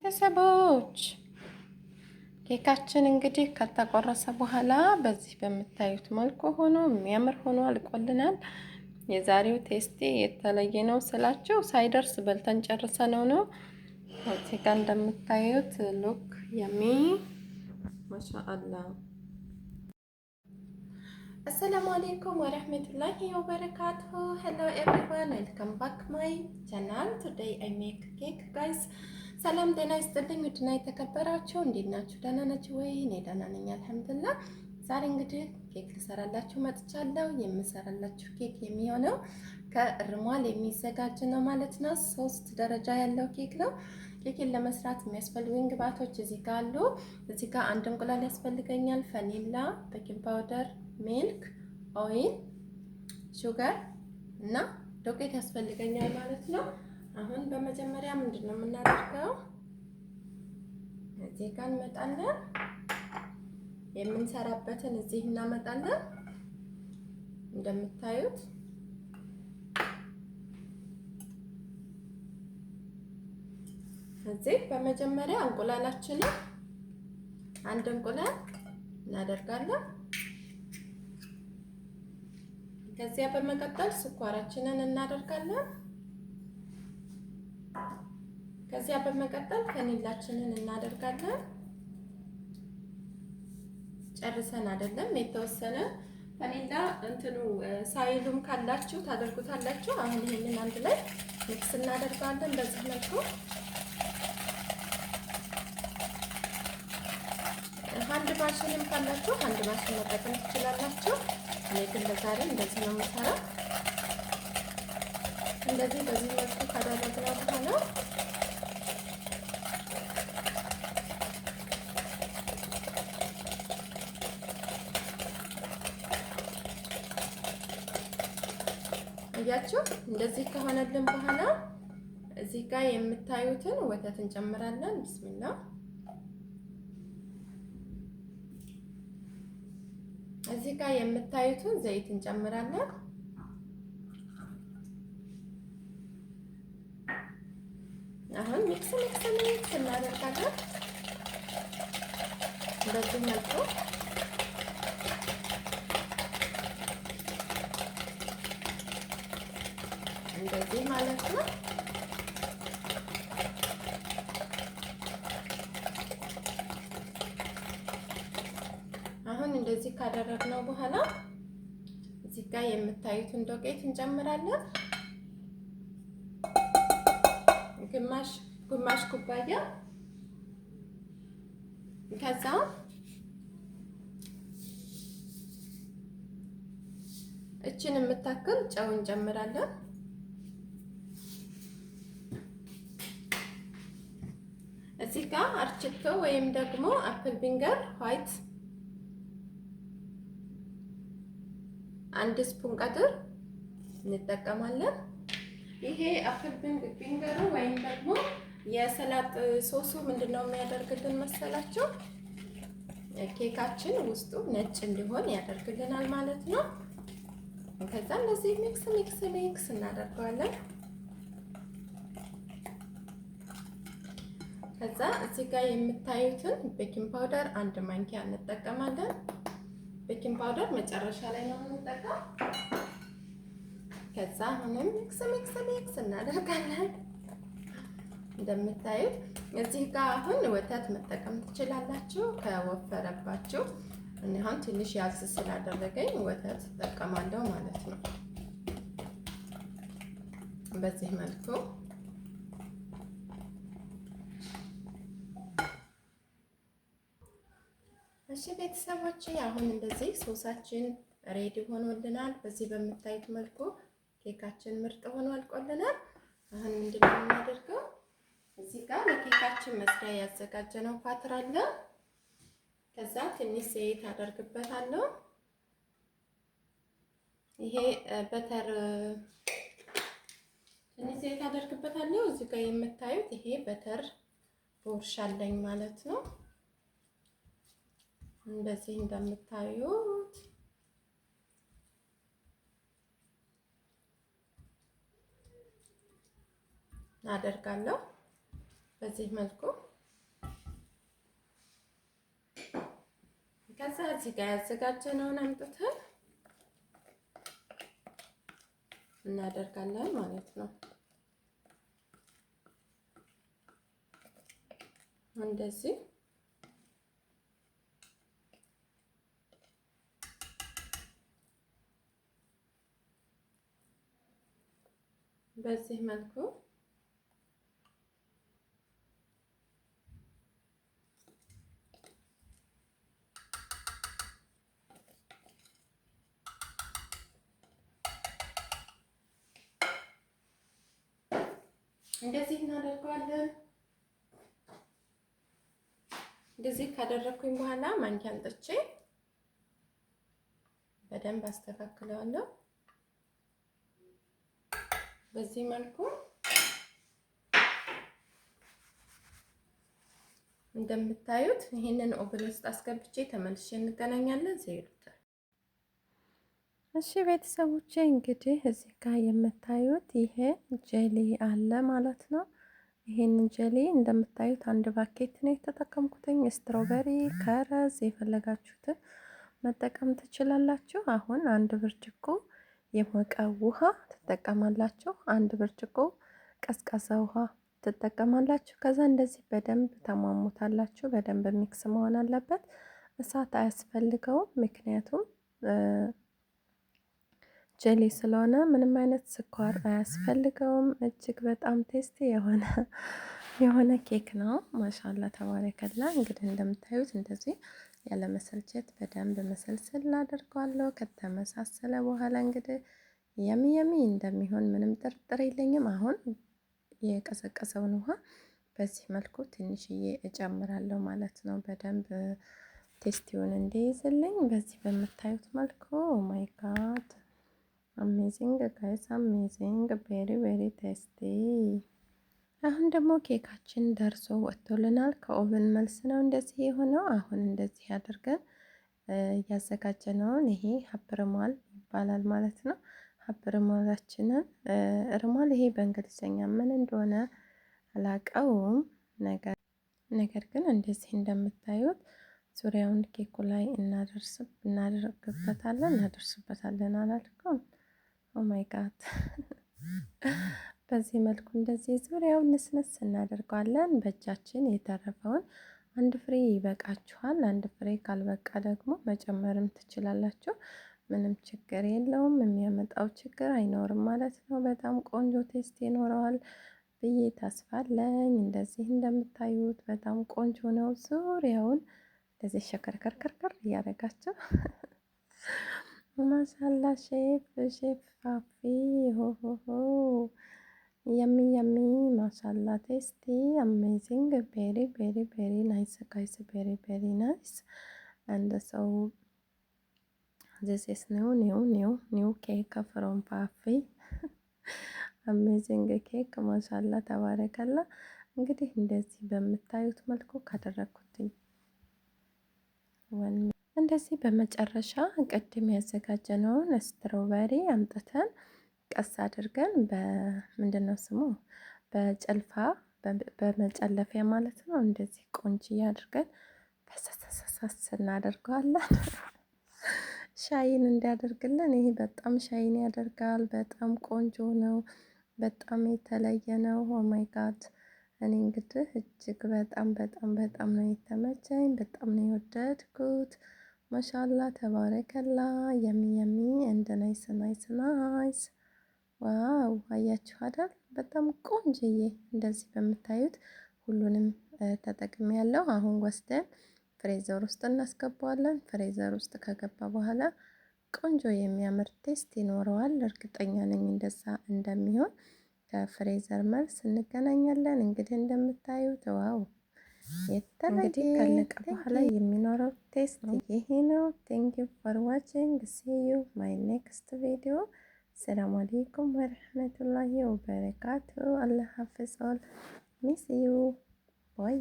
ቤተሰቦች ኬካችን እንግዲህ ከተቆረሰ በኋላ በዚህ በምታዩት መልኩ ሆኖ የሚያምር ሆኖ አልቆልናል። የዛሬው ቴስቴ የተለየ ነው ስላችሁ ሳይደርስ በልተን ጨርሰነው ነው። እዚህ ጋር እንደምታዩት ሉክ የሚ ማሻአላ። አሰላሙ አለይኩም ወራህመቱላሂ ወበረካቱሁ። ሄሎ ኤቭሪዋን ዌልካም ባክ ማይ ቻናል። ቱዴይ አይ ሜክ ኬክ ጋይስ። ሰላም ጤና ይስጥልኝ። ውድና የተከበራችሁ እንዴት ናችሁ? ደህና ናችሁ ወይ? እኔ ደህና ነኝ አልሐምዱሊላህ። ዛሬ እንግዲህ ኬክ ልሰራላችሁ መጥቻለሁ። የምሰራላችሁ ኬክ የሚሆነው ከእርሟል የሚዘጋጅ ነው ማለት ነው። 3 ደረጃ ያለው ኬክ ነው። ኬክን ለመስራት የሚያስፈልጉኝ ግብአቶች እዚህ ጋር አሉ። እዚህ ጋር 1 እንቁላል ያስፈልገኛል፣ ቫኒላ፣ ቤኪንግ ፓውደር፣ ሚልክ፣ ኦይል፣ ሹገር እና ዱቄት ያስፈልገኛል ማለት ነው። አሁን በመጀመሪያ ምንድነው የምናደርገው? እዚህ ጋር እንመጣለን። የምንሰራበትን እዚህ እናመጣለን። እንደምታዩት እዚህ በመጀመሪያ እንቁላላችንን 1 እንቁላል እናደርጋለን። ከዚያ በመቀጠል ስኳራችንን እናደርጋለን። ከዚያ በመቀጠል ቫኒላችንን እናደርጋለን። ጨርሰን አይደለም የተወሰነ ቫኒላ እንትኑ ሳይሉም ካላችሁ ታደርጉታላችሁ። አሁን ይሄንን አንድ ላይ ሚክስ እናደርጋለን በዚህ መልኩ። አንድ ማሽንም ካላችሁ አንድ ማሽን መጠቀም ትችላላችሁ። እኔ ግን ለዛሬ እንደዚህ ነው የምሰራው። እንደዚህ በዚህ መልኩ ካደረግነው በኋላ እያችሁ እንደዚህ ከሆነልን በኋላ እዚህ ጋር የምታዩትን ወተት እንጨምራለን። ቢስሚላ። እዚህ ጋር የምታዩትን ዘይት እንጨምራለን። አሁን ሚክስ እናደርጋለን በዚህ መልኩ። እንደዚህ ማለት ነው። አሁን እንደዚህ ካደረግነው በኋላ እዚህ ጋር የምታዩትን ዱቄት እንጨምራለን። ግማሽ ኩባያ። ከዛ እችን የምታክል ጨው እንጨምራለን። እዚህ ጋር አርችቶ ወይም ደግሞ አፕል ቢንገር ዋይት 1 ስፑን ቀድር እንጠቀማለን። ይሄ አፕል ቢንገሩ ወይም ደግሞ የሰላጥ ሶሱ ምንድነው የሚያደርግልን መሰላችሁ? ኬካችን ውስጡ ነጭ እንዲሆን ያደርግልናል ማለት ነው። ከዛ እንደዚህ ሚክስ እናደርገዋለን። ከዛ እዚህ ጋር የምታዩትን ቤኪንግ ፓውደር 1 ማንኪያ እንጠቀማለን። ቤኪንግ ፓውደር መጨረሻ ላይ ነው የምንጠቀመው። ከዛ አሁንም ሚክስ እናደርጋለን። እንደምታዩት እዚህ ጋር አሁን ወተት መጠቀም ትችላላችሁ ከወፈረባችሁ። እኔ አሁን ትንሽ ያዝ ስላደረገኝ ወተት እጠቀማለሁ ማለት ነው። በዚህ መልኩ እሺ ቤተሰቦች፣ አሁን እንደዚህ ሶሳችን ሬዲ ሆኖልናል። በዚህ በምታዩት መልኩ ኬካችን ምርጥ ሆኖ አልቆልናል። አሁን ምንድነው የምናደርገው? እዚህ ጋር ለኬካችን መስሪያ ያዘጋጀነው ፓትር አለ። ከዛ ትንሽ ዘይት አደርግበታለሁ። ይሄ በተር ትንሽ ዘይት አደርግበታለሁ። እዚህ ጋር የምታዩት ይሄ በተር ቦርሻ አለኝ ማለት ነው። እንደዚህ እንደምታዩት አደርጋለሁ በዚህ መልኩ እዚህ ጋር ያዘጋጀነውን አምጥተን እናደርጋለን ማለት ነው። እንደዚህ በዚህ መልኩ እንደዚህ እናደርገዋለን። እንደዚህ ካደረኩኝ በኋላ ማንኪያ አንጥቼ በደንብ አስተካክለዋለሁ። በዚህ መልኩ እንደምታዩት ይሄንን ኦቨን ውስጥ አስገብቼ ተመልሼ እንገናኛለን። ዘይሩት እሺ ቤተሰቦቼ፣ እንግዲህ እዚህ ጋር የምታዩት ይሄ ጀሊ አለ ማለት ነው። ይሄንን ጀሊ እንደምታዩት አንድ ባኬት ነው የተጠቀምኩትኝ። ስትሮበሪ፣ ከረዝ የፈለጋችሁትን መጠቀም ትችላላችሁ። አሁን አንድ ብርጭቆ የሞቀ ውሃ ትጠቀማላችሁ። አንድ ብርጭቆ ቀዝቃዛ ውሃ ትጠቀማላችሁ። ከዛ እንደዚህ በደንብ ተሟሙታላችሁ። በደንብ ሚክስ መሆን አለበት። እሳት አያስፈልገውም፣ ምክንያቱም ጀሊ ስለሆነ ምንም አይነት ስኳር አያስፈልገውም። እጅግ በጣም ቴስቲ የሆነ ኬክ ነው። ማሻላ ተባረከላ። እንግዲህ እንደምታዩት እንደዚህ ያለ መሰልቸት በደንብ መሰልሰል አደርገዋለሁ። ከተመሳሰለ በኋላ እንግዲህ የሚ እንደሚሆን ምንም ጥርጥር የለኝም። አሁን የቀዘቀዘውን ውሃ በዚህ መልኩ ትንሽዬ እጨምራለሁ ማለት ነው። በደንብ ቴስቲውን እንዲይዝልኝ በዚህ በምታዩት መልኩ ኦማይ ጋድ አሜዚንግ ጋይስ አሜዚንግ ቬሪ ቬሪ ቴስቲ። አሁን ደግሞ ኬካችን ደርሶ ወጥቶልናል። ከኦቨን መልስ ነው እንደዚህ የሆነው። አሁን እንደዚህ አድርገን ያዘጋጀነውን ይሄ ሀብርማል ይባላል ማለት ነው። ሀብርማላችንን ርማል ይሄ በእንግሊዝኛ ምን እንደሆነ አላቀውም፣ ነገር ግን እንደዚህ እንደምታዩት ዙሪያውን ኬኩ ላይ እናደርስበታለን አላልኩም? ኦማይ ጋድ በዚህ መልኩ እንደዚህ ዙሪያውን ንስንስ እናደርገዋለን። በእጃችን የተረፈውን አንድ ፍሬ ይበቃችኋል። አንድ ፍሬ ካልበቃ ደግሞ መጨመርም ትችላላችሁ። ምንም ችግር የለውም። የሚያመጣው ችግር አይኖርም ማለት ነው። በጣም ቆንጆ ቴስት ይኖረዋል ብዬ ተስፋ አለኝ። እንደዚህ እንደምታዩት በጣም ቆንጆ ነው። ዙሪያውን እንደዚህ ሸከርከርከርከር እያደረጋችሁ ማሻላ ሼፍ ፋፊ ሆሆሆ የሚ ማሻላ ቴስቲ አሜዚንግ ቬሪ ቬሪ ቬሪ ናይስ ጋይስ ቬሪ ቬሪ ናይስ አንድ ሰው this is new cake from ፋፊ አሜዚንግ ኬክ ማሻላ ተባረከላ። እንግዲህ እንደዚህ በምታዩት መልኩ ካደረኩትኝ እንደዚህ በመጨረሻ ቅድም ያዘጋጀነውን ስትሮበሪ አምጥተን ቀስ አድርገን በምንድነው ስሙ በጨልፋ በመጨለፊያ ማለት ነው። እንደዚህ ቆንጅዬ አድርገን በሰሰሰሰስ እናደርገዋለን። ሻይን እንዲያደርግልን ይሄ በጣም ሻይን ያደርጋል። በጣም ቆንጆ ነው። በጣም የተለየ ነው። ኦማይ ጋድ እኔ እንግዲህ እጅግ በጣም ነው የተመቸኝ። በጣም ነው የወደድኩት። ማሻላ ተባረከላ የሚ እንደ ናይስ ዋው አያችሁ አይደል? በጣም ቆንጆዬ እንደዚህ በምታዩት ሁሉንም ተጠቅሜ ያለው አሁን ወስደን ፍሬዘር ውስጥ እናስገባዋለን። ፍሬዘር ውስጥ ከገባ በኋላ ቆንጆ የሚያምር ቴስት ይኖረዋል። እርግጠኛ ነኝ እንደዛ እንደሚሆን። ከፍሬዘር መልስ እንገናኛለን። እንግዲህ እንደምታዩት ዋው እንግዲህ ካለቀ በኋላ የሚኖረው ቴስት ይሄ ነው። ቴንክ ዩ ፎር ዋቺንግ ሲ ዩ ማይ ኔክስት ቪዲዮ። ሰላም አለይኩም ወረህመቱላሂ ወበረካቱ። አላህ ሐፊዝ ኦል ሚስ ዩ ባይ